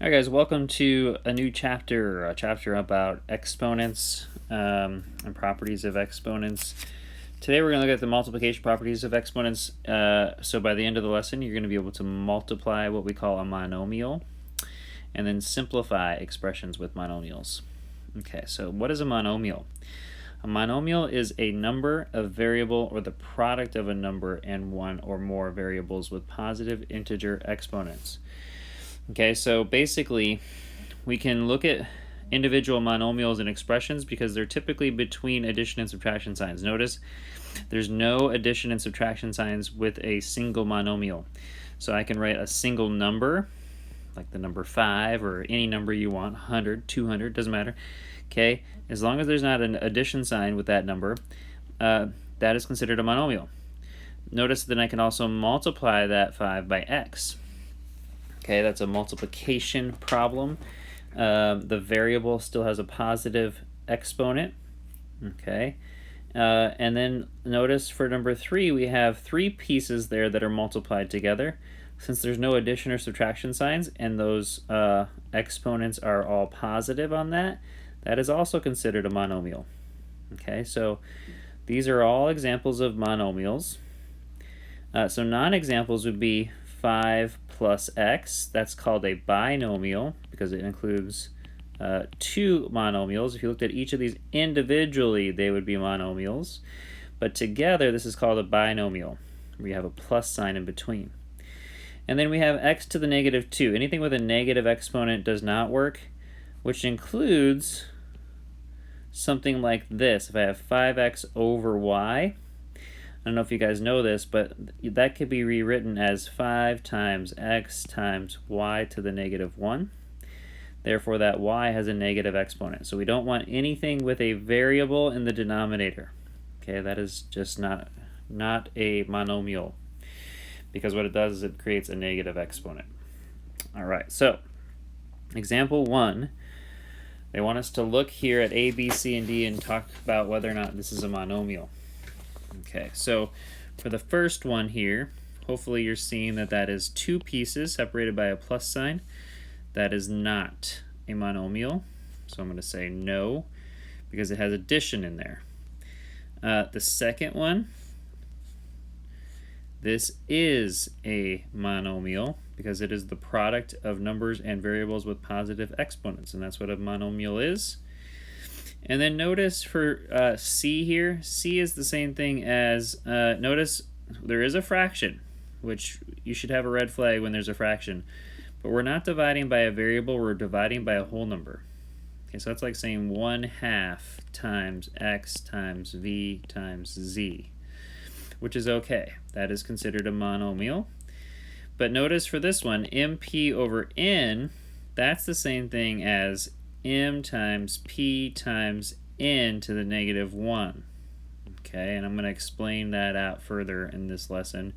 Alright guys, welcome to a new chapter, a chapter about exponents and properties of exponents. Today we're going to look at the multiplication properties of exponents. So by the end of the lesson you're going to be able to multiply what we call a monomial and then simplify expressions with monomials. Okay, so what is a monomial? A monomial is a number, a variable, or the product of a number and one or more variables with positive integer exponents. Okay, so basically we can look at individual monomials and expressions because they're typically between addition and subtraction signs. Notice there's no addition and subtraction signs with a single monomial. So I can write a single number, like the number 5 or any number you want, 100, 200, doesn't matter. Okay, as long as there's not an addition sign with that number, that is considered a monomial. Notice that I can also multiply that 5 by x. Okay, that's a multiplication problem. The variable still has a positive exponent. Okay, and then notice for number 3 we have 3 pieces there that are multiplied together. Since there's no addition or subtraction signs and those exponents are all positive on that, that is also considered a monomial. Okay, so these are all examples of monomials. So non-examples would be 5 plus x. That's called a binomial because it includes 2 monomials. If you looked at each of these individually, they would be monomials. But together, this is called a binomial. We have a plus sign in between. And then we have x to the negative 2. Anything with a negative exponent does not work, which includes something like this. If I have 5x over y, I don't know if you guys know this, but that could be rewritten as 5 times x times y to the negative 1. Therefore, that y has a negative exponent. So we don't want anything with a variable in the denominator. Okay, that is just not a monomial, because what it does is it creates a negative exponent. All right, so example 1, they want us to look here at a, b, c, and d and talk about whether or not this is a monomial. Okay, so for the first one here, hopefully you're seeing that that is 2 pieces separated by a plus sign. That is not a monomial, so I'm going to say no because it has addition in there. The second one, this is a monomial because it is the product of numbers and variables with positive exponents, and that's what a monomial is. And then notice for C here, C is the same thing as, notice there is a fraction, which you should have a red flag when there's a fraction. But we're not dividing by a variable, we're dividing by a whole number. Okay, so that's like saying 1/2 times x times v times z, which is okay. That is considered a monomial. But notice for this one, mp over n, that's the same thing as m times p times n to the negative 1. Okay, and I'm going to explain that out further in this lesson,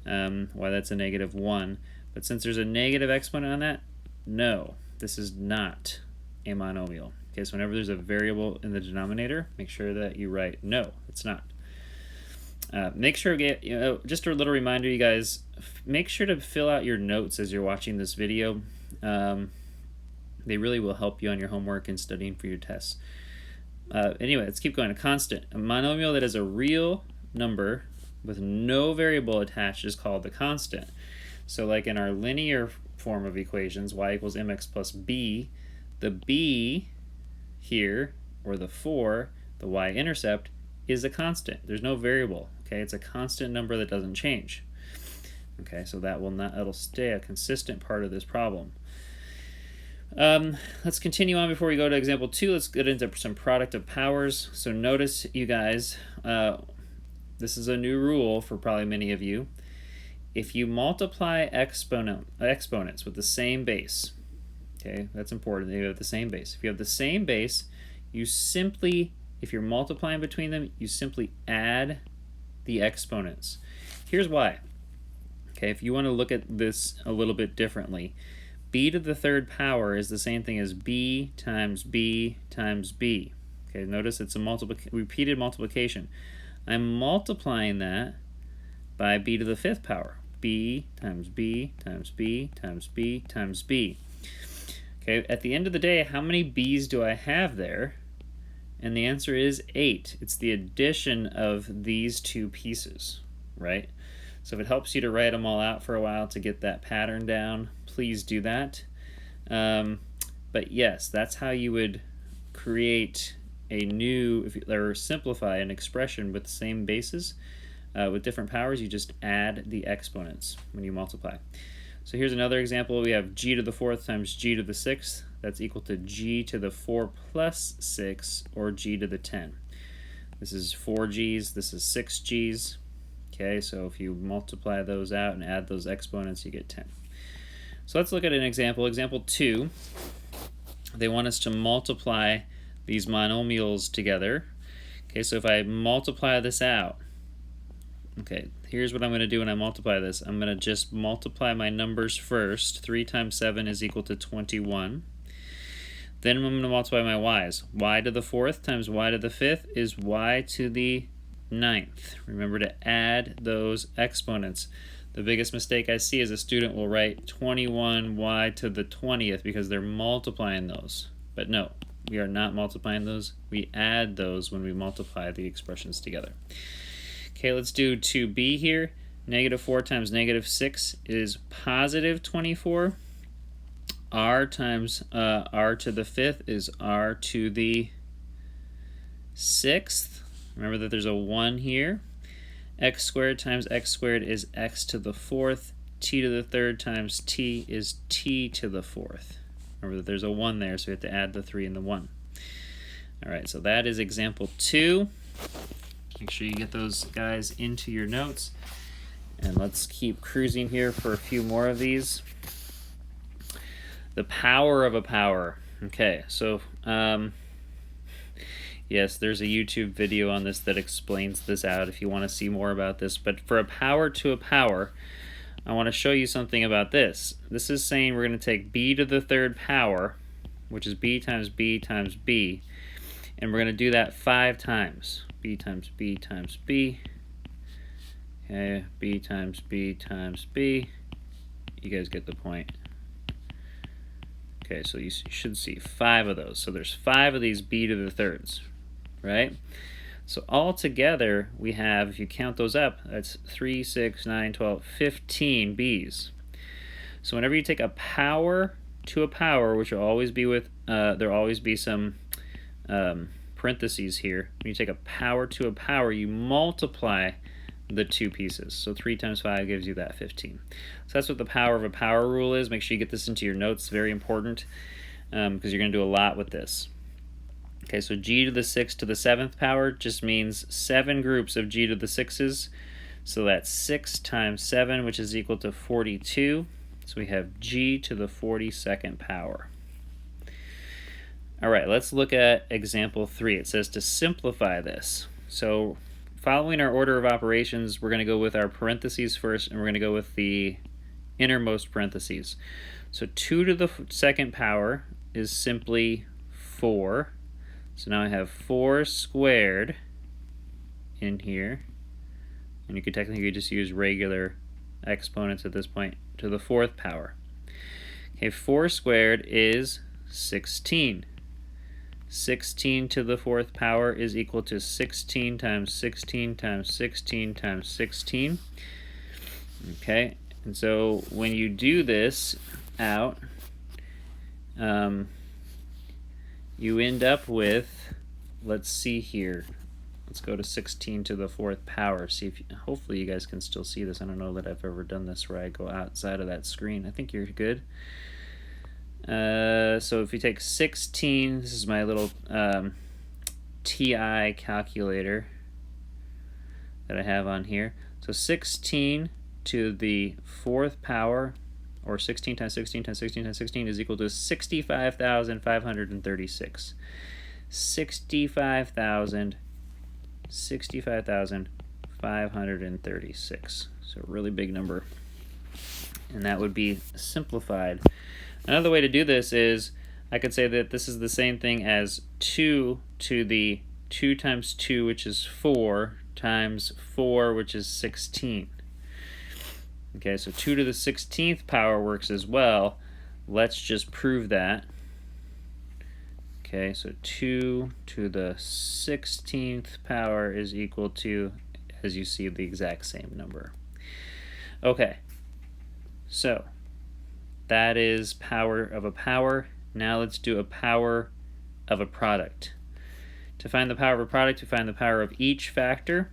why that's a negative 1. But since there's a negative exponent on that, no, this is not a monomial. Okay, so whenever there's a variable in the denominator, make sure that you write no, it's not. Make sure, just a little reminder, you guys, make sure to fill out your notes as you're watching this video. They really will help you on your homework and studying for your tests. Anyway, let's keep going. A constant. A monomial that is a real number with no variable attached is called the constant. So like in our linear form of equations, y equals mx plus b, the b here, or the 4, the y-intercept, is a constant. There's no variable. Okay, it's a constant number that doesn't change. Okay, so that'll stay a consistent part of this problem. Let's continue on before we go to example 2. Let's get into some product of powers. So notice, you guys, this is a new rule for probably many of you. If you multiply exponents with the same base, okay, that's important, they have the same base. If you have the same base, you simply, if you're multiplying between them, you simply add the exponents. Here's why. Okay, if you want to look at this a little bit differently, b to the 3rd power is the same thing as b times b times b. Okay, notice it's a repeated multiplication. I'm multiplying that by b to the 5th power. b times b times b times b times b. Okay, at the end of the day, how many b's do I have there? And the answer is 8. It's the addition of these two pieces, right? So if it helps you to write them all out for a while to get that pattern down, please do that. But yes, that's how you would create a new, or simplify an expression with the same bases. With different powers, you just add the exponents when you multiply. So here's another example. We have g to the 4th times g to the 6th. That's equal to g to the 4 plus 6, or g to the 10. This is 4 g's, this is 6 g's. Okay, so if you multiply those out and add those exponents, you get 10. So let's look at an example. Example 2, they want us to multiply these monomials together. Okay, so if I multiply this out, okay, here's what I'm going to do when I multiply this. I'm going to just multiply my numbers first. 3 times 7 is equal to 21. Then I'm going to multiply my y's. Y to the 4th times y to the 5th is y to the 9th. Remember to add those exponents. The biggest mistake I see is a student will write 21y to the 20th because they're multiplying those. But no, we are not multiplying those. We add those when we multiply the expressions together. Okay, let's do 2b here. Negative 4 times negative 6 is positive 24. R times r to the 5th is r to the 6th. Remember that there's a 1 here. X squared times x squared is x to the 4th. T to the 3rd times t is t to the 4th. Remember that there's a 1 there, so we have to add the 3 and the 1. Alright, so that is example 2. Make sure you get those guys into your notes. And let's keep cruising here for a few more of these. The power of a power. Okay, so yes, there's a YouTube video on this that explains this out if you want to see more about this. But for a power to a power, I want to show you something about this. This is saying we're going to take b to the 3rd power, which is b times b times b, and we're going to do that 5 times. B times b times b. Okay, b times b times b. You guys get the point. Okay, so you should see 5 of those. So there's 5 of these b to the 3rds, right? So all together we have, if you count those up, that's 3, 6, 9, 12, 15 b's. So whenever you take a power to a power, which will always be with, there'll always be some parentheses here. When you take a power to a power, you multiply the two pieces. So 3 times 5 gives you that 15. So that's what the power of a power rule is. Make sure you get this into your notes. Very important because you're going to do a lot with this. Okay, so g to the 6th to the 7th power just means 7 groups of g to the 6's. So that's 6 times 7, which is equal to 42. So we have g to the 42nd power. All right, let's look at example 3. It says to simplify this. So following our order of operations, we're going to go with our parentheses first, and we're going to go with the innermost parentheses. So 2 to the 2nd power is simply 4. So now I have 4 squared in here. And you could technically just use regular exponents at this point to the 4th power. Okay, 4 squared is 16. 16 to the 4th power is equal to 16 times 16 times 16 times 16. Okay, and so when you do this out, you end up with, let's see here, let's go to 16 to the 4th power. See if hopefully you guys can still see this. I don't know that I've ever done this where I go outside of that screen. I think you're good. So if you take 16, this is my little TI calculator that I have on here. So 16 to the 4th power, or 16 times 16 times 16 times 16 is equal to 65,536. 65,536. So a really big number. And that would be simplified. Another way to do this is I could say that this is the same thing as 2 to the 2 times 2, which is 4, times 4, which is 16. Okay, so 2 to the 16th power works as well. Let's just prove that. Okay, so 2 to the 16th power is equal to, as you see, the exact same number. Okay, so that is power of a power. Now let's do a power of a product. To find the power of a product, we find the power of each factor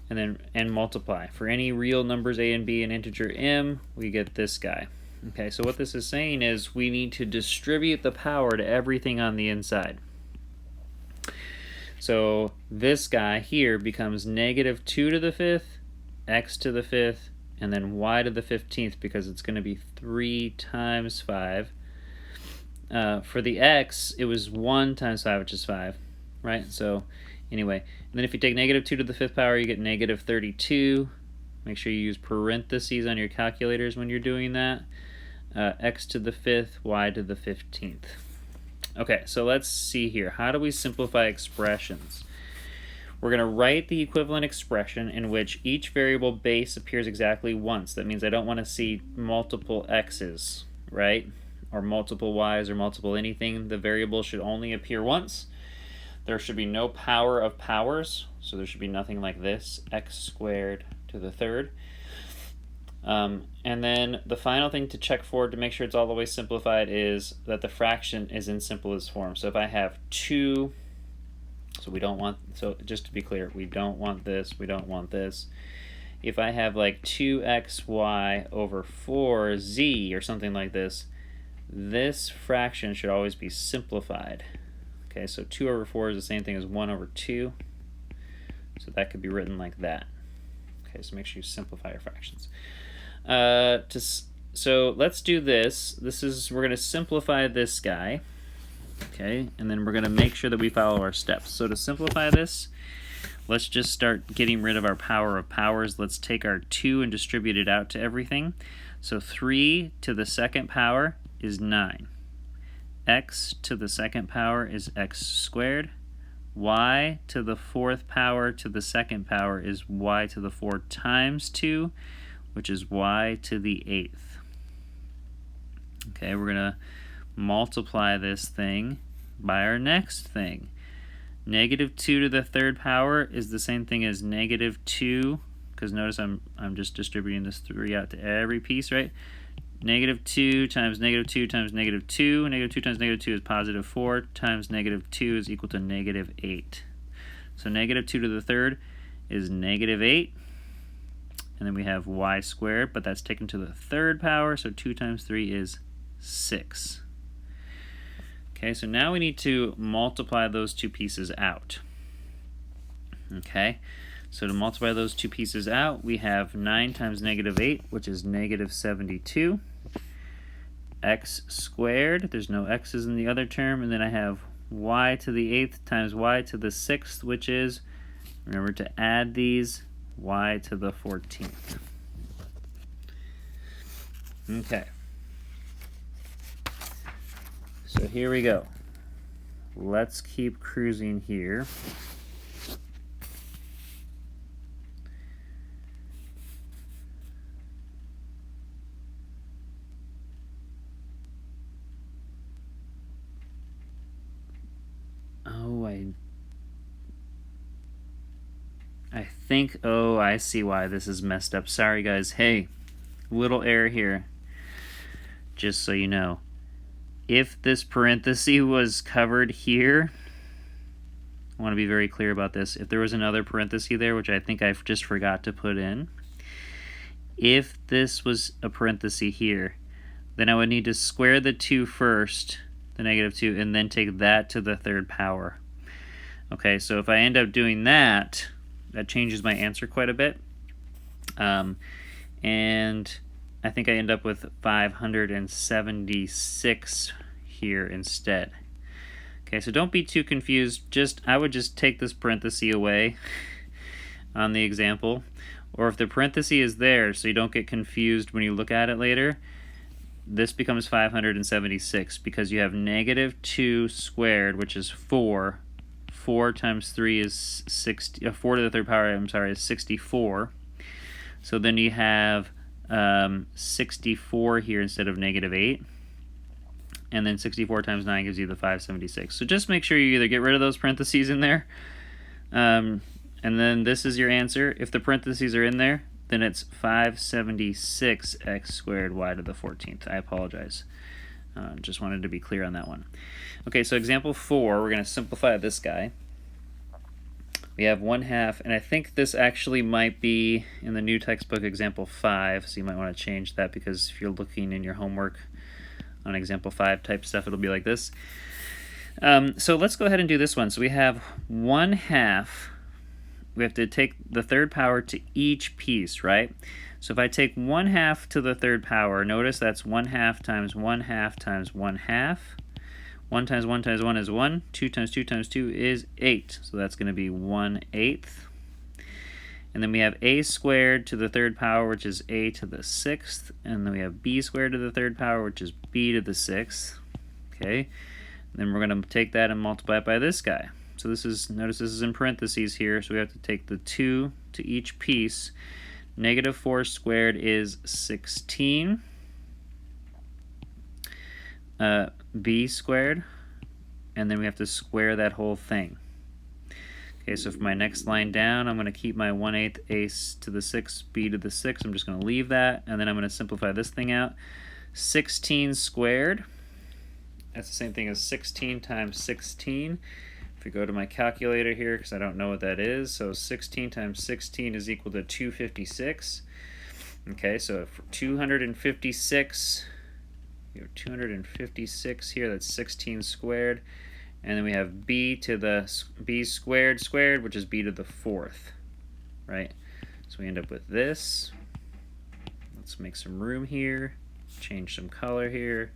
and multiply. For any real numbers a and b and integer m, we get this guy. Okay, so what this is saying is we need to distribute the power to everything on the inside. So this guy here becomes negative 2 to the 5th, x to the 5th, and then y to the 15th, because it's going to be 3 times 5. For the x, it was 1 times 5, which is 5, right? So anyway, and then if you take negative 2 to the 5th power, you get negative 32. Make sure you use parentheses on your calculators when you're doing that. X to the 5th, y to the 15th. Okay, so let's see here. How do we simplify expressions? We're going to write the equivalent expression in which each variable base appears exactly once. That means I don't want to see multiple x's, right? Or multiple y's or multiple anything. The variable should only appear once. There should be no power of powers, so there should be nothing like this, x squared to the 3rd. And then the final thing to check for to make sure it's all the way simplified is that the fraction is in simplest form. So if I have 2, so just to be clear, we don't want this, we don't want this. If I have like 2xy over 4z or something like this, this fraction should always be simplified. Okay, so 2 over 4 is the same thing as 1 over 2. So that could be written like that. Okay, so make sure you simplify your fractions. So let's do this. We're going to simplify this guy. Okay, and then we're going to make sure that we follow our steps. So to simplify this, let's just start getting rid of our power of powers. Let's take our 2 and distribute it out to everything. So 3 to the 2nd power is 9. X to the 2nd power is x squared. Y to the 4th power to the 2nd power is y to the 4 times 2, which is y to the 8th. Okay, we're going to multiply this thing by our next thing. Negative 2 to the 3rd power is the same thing as negative 2, because notice I'm just distributing this 3 out to every piece, right? Negative 2 times negative 2 times negative 2. Negative 2 times negative 2 is positive 4 times negative 2 is equal to negative 8. So negative 2 to the 3rd is negative 8. And then we have y squared, but that's taken to the 3rd power, so 2 times 3 is 6. Okay, so now we need to multiply those two pieces out. Okay, so to multiply those two pieces out, we have 9 times negative 8, which is negative 72. X squared, there's no x's in the other term, and then I have y to the 8th times y to the 6th, which is, remember to add these, y to the 14th. Okay. So here we go. Let's keep cruising here. Oh, I see why this is messed up. Sorry guys. Hey, little error here. Just so you know. If this parenthesis was covered here, I want to be very clear about this. If there was another parenthesis there, which I think I just forgot to put in, if this was a parenthesis here, then I would need to square the 2 first, the negative 2, and then take that to the 3rd power. Okay, so if I end up doing that, that changes my answer quite a bit. And I think I end up with 576 here instead. Okay, so don't be too confused. I would just take this parenthesis away on the example. Or if the parenthesis is there so you don't get confused when you look at it later, this becomes 576 because you have negative 2 squared, which is 4. 4 times 3 is 60. 4 to the 3rd power, I'm sorry, is 64. So then you have 64 here instead of negative 8. and then 64 times 9 gives you the 576. So just make sure you either get rid of those parentheses in there, and then this is your answer. If the parentheses are in there, then it's 576x squared y to the 14th. I apologize. Just wanted to be clear on that one. Okay, so example 4, we're going to simplify this guy. We have 1/2, and I think this actually might be in the new textbook example 5, so you might want to change that, because if you're looking in your homework on example 5 type stuff, it'll be like this. So let's go ahead and do this one. So we have 1/2. We have to take the third power to each piece, right? So if I take 1/2 to the third power, notice that's 1/2 times 1/2 times 1/2. 1 times 1 times 1 is 1. 2 times 2 times 2 is 8. So that's going to be 1/8. And then we have a squared to the third power, which is a to the 6th. And then we have b squared to the third power, which is b to the 6th. Okay. And then we're going to take that and multiply it by this guy. So this is, notice this is in parentheses here, so we have to take the 2 to each piece. -4 squared is 16. B squared, and then we have to square that whole thing. Okay, so for my next line down, I'm going to keep my 1/8 a to the 6th, b to the 6th. I'm just going to leave that, and then I'm going to simplify this thing out. 16 squared, that's the same thing as 16 times 16. If we go to my calculator here, because I don't know what that is, so 16 times 16 is equal to 256. Okay, so for 256, we have 256 here, that's 16 squared. And then we have b to the b squared, which is b to the 4th, right? So we end up with this. Let's make some room here, change some color here.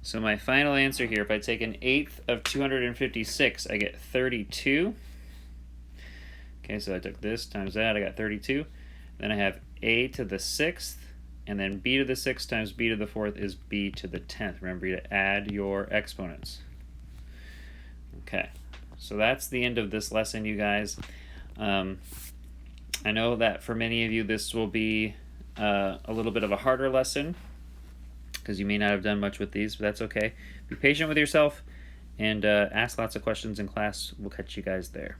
So my final answer here, if I take 1/8 of 256, I get 32. Okay, so I took this times that, I got 32. Then I have a to the 6th, and then b to the 6th times b to the 4th is b to the 10th. Remember to add your exponents. Okay, so that's the end of this lesson, you guys. I know that for many of you this will be a little bit of a harder lesson, because you may not have done much with these, but that's okay. Be patient with yourself and ask lots of questions in class. We'll catch you guys there.